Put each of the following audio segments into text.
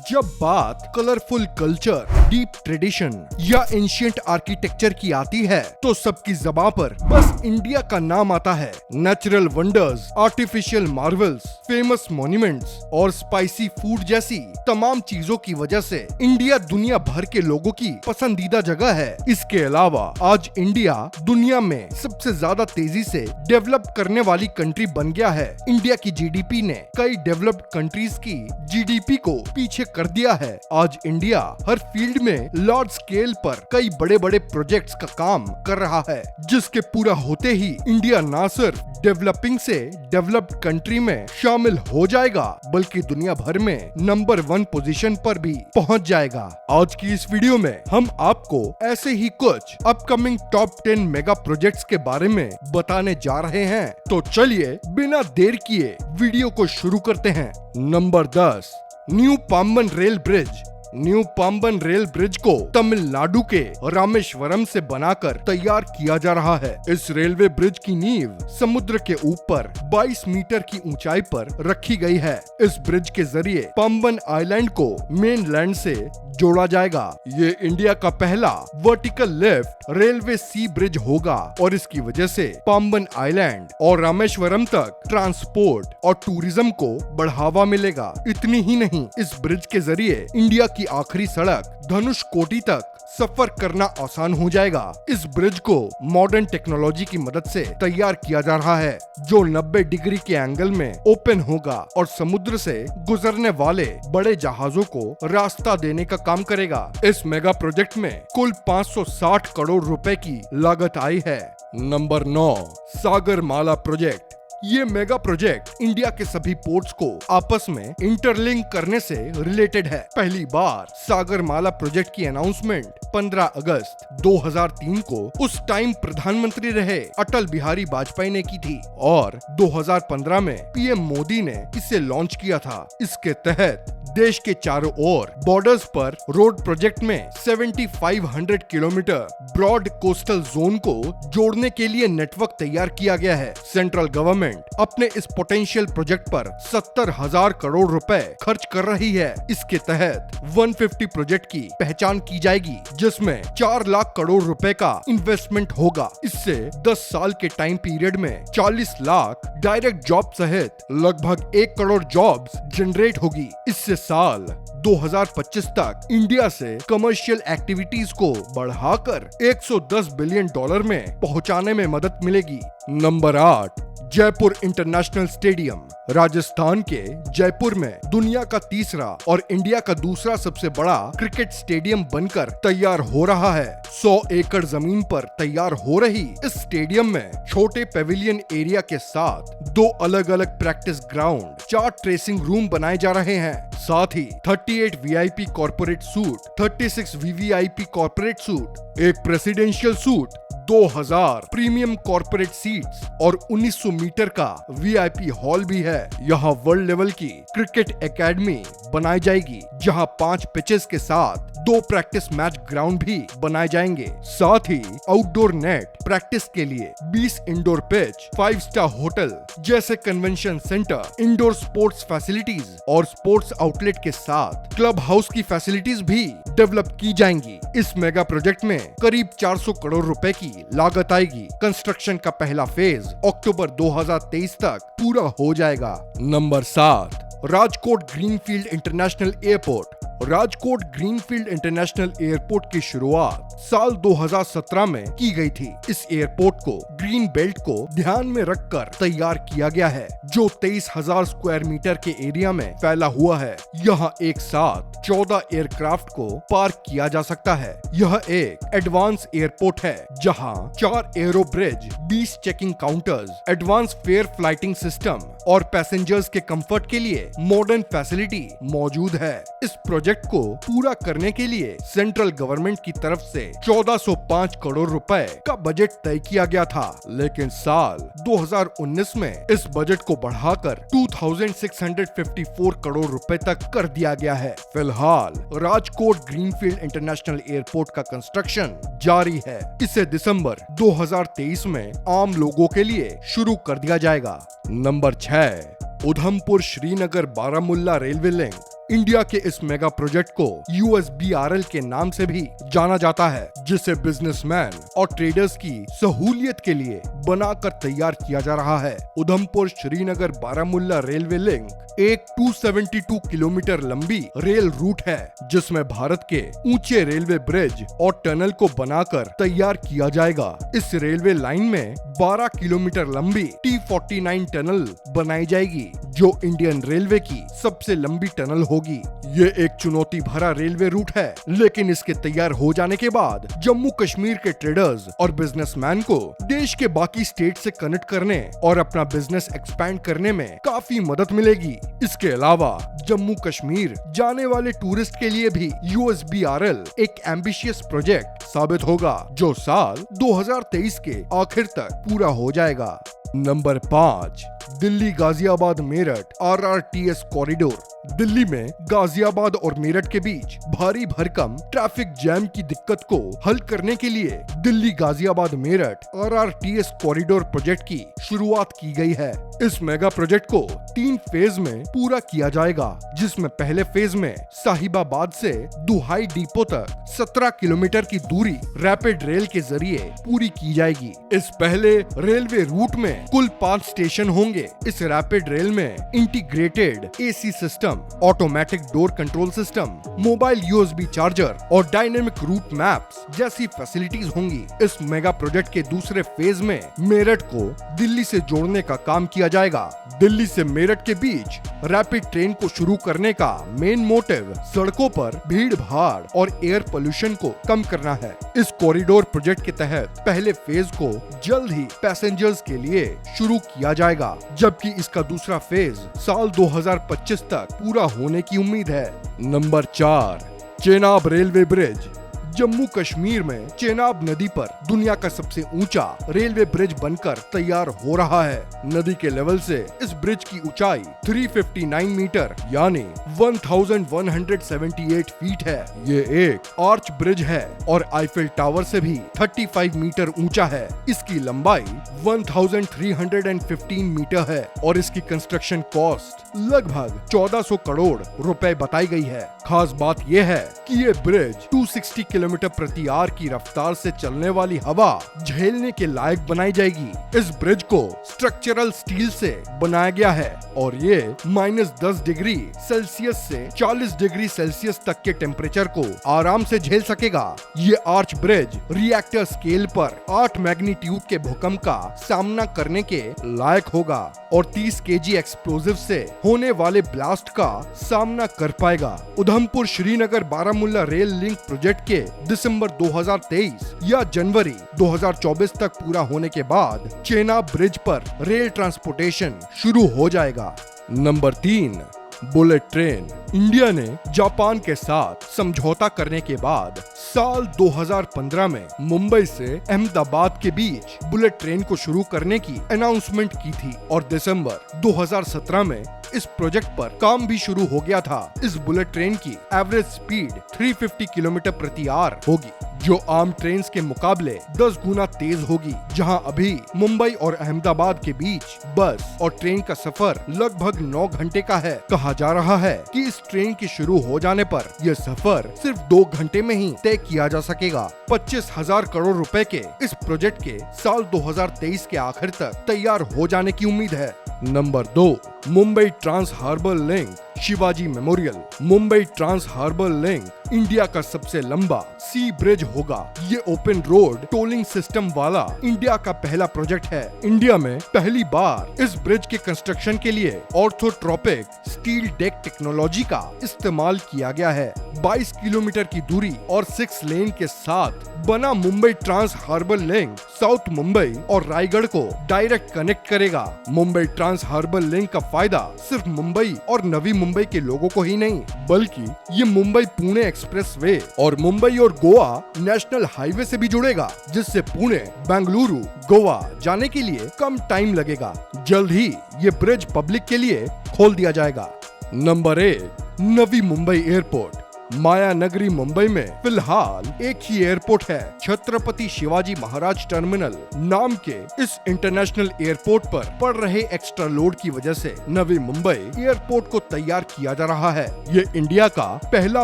जब बात colourful culture, deep tradition या एंशिएंट आर्किटेक्चर की आती है तो सबकी ज़बान पर बस इंडिया का नाम आता है। Natural wonders, artificial Marvels, famous monuments और स्पाइसी फूड जैसी तमाम चीजों की वजह से इंडिया दुनिया भर के लोगों की पसंदीदा जगह है। इसके अलावा आज इंडिया दुनिया में सबसे ज्यादा तेजी से डेवलप करने वाली कंट्री बन गया है। इंडिया की जीडीपी ने कई डेवलप्ड कंट्रीज की जीडीपी को पीछे कर दिया है। आज इंडिया हर फील्ड में लार्ज स्केल पर कई बड़े बड़े प्रोजेक्ट्स का काम कर रहा है, जिसके पूरा होते ही इंडिया न सिर्फ डेवलपिंग से डेवलप्ड कंट्री में शामिल हो जाएगा बल्कि दुनिया भर में नंबर 1 पोजीशन पर भी पहुंच जाएगा। आज की इस वीडियो में हम आपको ऐसे ही कुछ अपकमिंग टॉप 10 मेगा प्रोजेक्ट्स के बारे में बताने जा रहे हैं। तो चलिए बिना देर किए वीडियो को शुरू करते हैं। Number 10, new Pamban rail bridge. New Pamban rail bridge को तमिलनाडु के रामेश्वरम से बनाकर तैयार किया जा रहा है। इस रेलवे ब्रिज की नींव समुद्र के ऊपर 22 मीटर की ऊंचाई पर रखी गई है। इस ब्रिज के जरिए पाम्बन आइलैंड को मेनलैंड से जोड़ा जाएगा। ये इंडिया का पहला वर्टिकल लिफ्ट रेलवे सी ब्रिज होगा और इसकी वजह से पाम्बन आइलैंड और रामेश्वरम तक ट्रांसपोर्ट और टूरिज्म को बढ़ावा मिलेगा। इतनी ही नहीं, इस ब्रिज के जरिए इंडिया की आखिरी सड़क धनुषकोटी तक सफर करना आसान हो जाएगा। इस ब्रिज को मॉडर्न टेक्नोलॉजी की मदद से तैयार किया जा रहा है, जो 90 डिग्री के एंगल में ओपन होगा और समुद्र से गुजरने वाले बड़े जहाजों को रास्ता देने का काम करेगा। इस मेगा प्रोजेक्ट में कुल 560 करोड़ रुपए की लागत आई है। Number 9, Sagarmala project. ये मेगा प्रोजेक्ट इंडिया के सभी पोर्ट्स को आपस में इंटरलिंक करने से रिलेटेड है। पहली बार सागरमाला प्रोजेक्ट की अनाउंसमेंट 15 अगस्त 2003 को उस टाइम प्रधानमंत्री रहे अटल बिहारी वाजपेयी ने की थी और 2015 में पीएम मोदी ने इसे लॉन्च किया था। इसके तहत देश के चारों ओर बॉर्डर्स पर रोड प्रोजेक्ट में 7500 किलोमीटर ब्रॉड कोस्टल जोन को जोड़ने के लिए नेटवर्क तैयार किया गया है। सेंट्रल गवर्नमेंट अपने इस पोटेंशियल प्रोजेक्ट पर 70,000 करोड़ रुपए खर्च कर रही है। इसके तहत 150 प्रोजेक्ट की पहचान की जाएगी, जिसमें 4 लाख करोड़ रुपए का इन्वेस्टमेंट होगा। इससे 10 साल के टाइम पीरियड में 40 लाख डायरेक्ट जॉब सहित लगभग 1 करोड़ जॉब्स जनरेट होगी। इससे साल 2025 तक इंडिया से कमर्शियल एक्टिविटीज को बढ़ाकर $110 बिलियन में पहुंचाने में मदद मिलेगी। Number 8, Jaipur international stadium. Rajasthan के जयपुर में दुनिया का तीसरा और इंडिया का दूसरा सबसे बड़ा क्रिकेट स्टेडियम बनकर तैयार हो रहा है। 100 एकड़ जमीन पर तैयार हो रही इस स्टेडियम में छोटे पेविलियन एरिया के साथ 2 अलग अलग प्रैक्टिस ग्राउंड, 4 ट्रेसिंग रूम बनाए जा रहे हैं। साथ ही 38 VIP corporate suite, 36 VVIP corporate suite, एक presidential suite, 2000 premium corporate seats और 1900 मीटर का वीआईपी हॉल भी है। यहाँ वर्ल्ड लेवल की क्रिकेट एकेडमी बनाई जाएगी, जहाँ 5 पिचेस के साथ 2 प्रैक्टिस मैच ग्राउंड भी बनाए जाएंगे। साथ ही आउटडोर नेट प्रैक्टिस के लिए 20 इंडोर पिच, 5 स्टार होटल जैसे convention centre, indoor sports facilities और स्पोर्ट्स आउटलेट के साथ क्लब हाउस की फैसिलिटीज भी डेवलप की जाएंगी। इस मेगा प्रोजेक्ट में करीब 400 करोड़ रुपए की लागत आएगी। कंस्ट्रक्शन का पहला फेज अक्टूबर 2023 तक पूरा हो जाएगा। Number 7, Rajkot greenfield international airport. Rajkot greenfield international airport की शुरुआत साल 2017 में की गई थी। इस एयरपोर्ट को ग्रीन बेल्ट को ध्यान में रखकर तैयार किया गया है, जो 23,000 स्क्वायर मीटर के एरिया में फैला हुआ है। यहाँ एक साथ 14 एयरक्राफ्ट को पार्क किया जा सकता है। यह एक एडवांस एयरपोर्ट है, जहाँ 4 arrow bridge, 20 checking counters, advance fair flighting system और पैसेंजर्स के कंफर्ट के लिए मॉडर्न फैसिलिटी मौजूद है। इस प्रोजेक्ट को पूरा करने के लिए सेंट्रल गवर्नमेंट की तरफ से 1405 करोड़ रुपए का बजट तय किया गया था, लेकिन साल 2019 में इस बजट को बढ़ाकर 2654 करोड़ रुपए तक कर दिया गया है। फिलहाल राजकोट ग्रीनफील्ड इंटरनेशनल एयरपोर्ट का कंस्ट्रक्शन जारी है। इसे दिसंबर 2023 में आम लोगों के लिए शुरू कर दिया जाएगा। Number 6, Udhampur Srinagar Baramulla railway link. India के इस मेगा प्रोजेक्ट को USBRL के नाम से भी जाना जाता है, जिसे बिजनेसमैन और ट्रेडर्स की सहूलियत के लिए बनाकर तैयार किया जा रहा है। उधमपुर श्रीनगर बारामुल्ला रेलवे लिंक एक 272 किलोमीटर लंबी रेल रूट है, जिसमें भारत के ऊंचे रेलवे ब्रिज और टनल को बनाकर तैयार किया जाएगा। इस रेलवे लाइन में 12 किलोमीटर लंबी T49 टनल बनाई जाएगी, जो इंडियन रेलवे की सबसे लंबी टनल होगी। ये एक चुनौती भरा रेलवे रूट है, लेकिन इसके तैयार हो जाने के बाद जम्मू कश्मीर के ट्रेडर्स और बिजनेसमैन को देश के बाकी स्टेट से कनेक्ट करने और अपना बिजनेस एक्सपैंड करने में काफी मदद मिलेगी। इसके अलावा जम्मू कश्मीर जाने वाले टूरिस्ट के लिए भी USBRL एक एम्बिशियस प्रोजेक्ट साबित होगा, जो साल 2023 के आखिर तक पूरा हो जाएगा। Number 5, Delhi Ghaziabad Meerut RRTS corridor. Delhi में गाजियाबाद और मेरठ के बीच भारी भरकम ट्रैफिक जैम की दिक्कत को हल करने के लिए Delhi Ghaziabad Meerut RRTS corridor project की शुरुआत की गई है। इस मेगा प्रोजेक्ट को 3 फेज में पूरा किया जाएगा, जिसमें पहले फेज में साहिबाबाद से दुहाई डिपो तक 17 किलोमीटर की दूरी रैपिड रेल के जरिए पूरी की जाएगी। इस पहले रेलवे रूट में कुल 5 स्टेशन होंगे। इस रैपिड रेल में integrated AC system, automatic door control system, mobile USB charger और डायनेमिक रूट मैप्स जैसी फैसिलिटीज होंगी। इस मेगा प्रोजेक्ट के दूसरे फेज में मेरठ को दिल्ली से जोड़ने का काम किया जाएगा। दिल्ली से मेरठ के बीच रैपिड ट्रेन को शुरू करने का मेन मोटिव सड़कों पर भीड़ भाड़ और एयर पोल्यूशन को कम करना है। इस कॉरिडोर प्रोजेक्ट के तहत पहले फेज को जल्द ही पैसेंजर्स के लिए शुरू किया जाएगा, जबकि इसका दूसरा फेज साल 2025 तक पूरा होने की उम्मीद है। Number 4, Chenab railway bridge. Jammu Kashmir में चेनाब नदी पर दुनिया का सबसे ऊंचा रेलवे ब्रिज बनकर तैयार हो रहा है। नदी के लेवल से इस ब्रिज की ऊंचाई 359 मीटर यानी 1178 फीट है। ये एक आर्च ब्रिज है और आईफिल टावर से भी 35 मीटर ऊंचा है। इसकी लंबाई 1315 मीटर है और इसकी कंस्ट्रक्शन कॉस्ट लगभग 1400 करोड़ रुपए बताई गई है। खास बात यह है कि ये ब्रिज 260 किलोमीटर प्रति आवर की रफ्तार से चलने वाली हवा झेलने के लायक बनाई जाएगी। इस ब्रिज को स्ट्रक्चरल स्टील से बनाया गया है और ये -10 डिग्री सेल्सियस से 40 डिग्री सेल्सियस तक के टेम्परेचर को आराम से झेल सकेगा। ये आर्च ब्रिज रिएक्टर स्केल पर 8 मैग्नीट्यूड के भूकंप का सामना करने के लायक होगा और 30 kg एक्सप्लोजिव से होने वाले ब्लास्ट का सामना कर पाएगा। Udhampur Srinagar Baramulla rail link project के दिसंबर 2023 या जनवरी 2024 तक पूरा होने के बाद चेनाब ब्रिज पर रेल ट्रांसपोर्टेशन शुरू हो जाएगा। Number 3, bullet train. इंडिया ने जापान के साथ समझौता करने के बाद साल 2015 में मुंबई से अहमदाबाद के बीच बुलेट ट्रेन को शुरू करने की अनाउंसमेंट की थी और दिसंबर 2017 में इस प्रोजेक्ट पर काम भी शुरू हो गया था। इस बुलेट ट्रेन की एवरेज स्पीड 350 किलोमीटर प्रति आवर होगी, जो आम ट्रेन के मुकाबले 10 गुना तेज होगी। जहां अभी मुंबई और अहमदाबाद के बीच बस और ट्रेन का सफर लगभग 9 घंटे का है। कहा जा रहा है कि इस ट्रेन के शुरू हो जाने पर यह सफर सिर्फ 2 घंटे में ही तय किया जा सकेगा। 25,000 करोड़ रुपए के इस प्रोजेक्ट के साल 2023 के आखिर तक तैयार हो जाने की उम्मीद है। Number 2, Mumbai trans harbour link Shivaji memorial. Mumbai trans harbour link India का सबसे लंबा सी ब्रिज होगा। ये ओपन रोड टोलिंग सिस्टम वाला इंडिया का पहला प्रोजेक्ट है। इंडिया में पहली बार इस ब्रिज के कंस्ट्रक्शन के लिए ऑर्थोट्रोपिक स्टील डेक टेक्नोलॉजी का इस्तेमाल किया गया है। 22 किलोमीटर की दूरी और 6 लेन के साथ बना Mumbai trans harbour link south Mumbai और रायगढ़ को डायरेक्ट कनेक्ट करेगा। मुंबई ट्रांस हार्बर लिंक का फायदा सिर्फ मुंबई और नवी मुंबई के लोगों को ही नहीं, बल्कि ये मुंबई पुणे एक्सप्रेसवे और मुंबई और गोवा नेशनल हाईवे से भी जुड़ेगा, जिससे पुणे, बेंगलुरु, गोवा जाने के लिए कम टाइम लगेगा। जल्द ही ये ब्रिज पब्लिक के लिए खोल दिया जाएगा। Number 1, Navi Mumbai airport. माया नगरी मुंबई में फिलहाल एक ही एयरपोर्ट है, छत्रपति शिवाजी महाराज टर्मिनल नाम के इस इंटरनेशनल एयरपोर्ट पर पड़ रहे एक्स्ट्रा लोड की वजह से नवी मुंबई एयरपोर्ट को तैयार किया जा रहा है। ये इंडिया का पहला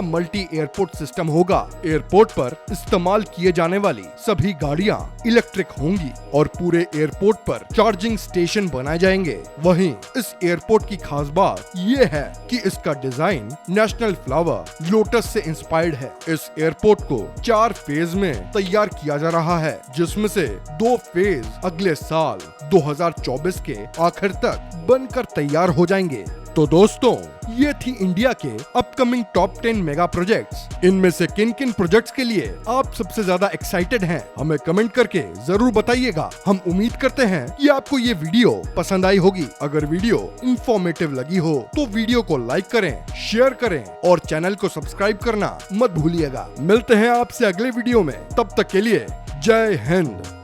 मल्टी एयरपोर्ट सिस्टम होगा। एयरपोर्ट पर इस्तेमाल किए जाने वाली सभी गाड़ियां इलेक्ट्रिक होंगी और पूरे एयरपोर्ट पर चार्जिंग स्टेशन बनाए जाएंगे। वहीं इस एयरपोर्ट की खास बात ये है कि इसका डिजाइन नेशनल फ्लावर लोटस से इंस्पायर्ड है। इस एयरपोर्ट को 4 फेज में तैयार किया जा रहा है, जिसमें से 2 फेज अगले साल 2024 के आखिर तक बनकर तैयार हो जाएंगे। तो दोस्तों, ये थी इंडिया के अपकमिंग टॉप 10 मेगा प्रोजेक्ट्स। इनमें से किन किन प्रोजेक्ट्स के लिए आप सबसे ज्यादा एक्साइटेड हैं, हमें कमेंट करके जरूर बताइएगा। हम उम्मीद करते हैं कि आपको ये वीडियो पसंद आई होगी। अगर वीडियो इंफॉर्मेटिव लगी हो तो वीडियो को लाइक करें, शेयर करें और चैनल को सब्सक्राइब करना मत भूलिएगा। मिलते हैं आपसे अगले वीडियो में, तब तक के लिए जय हिंद।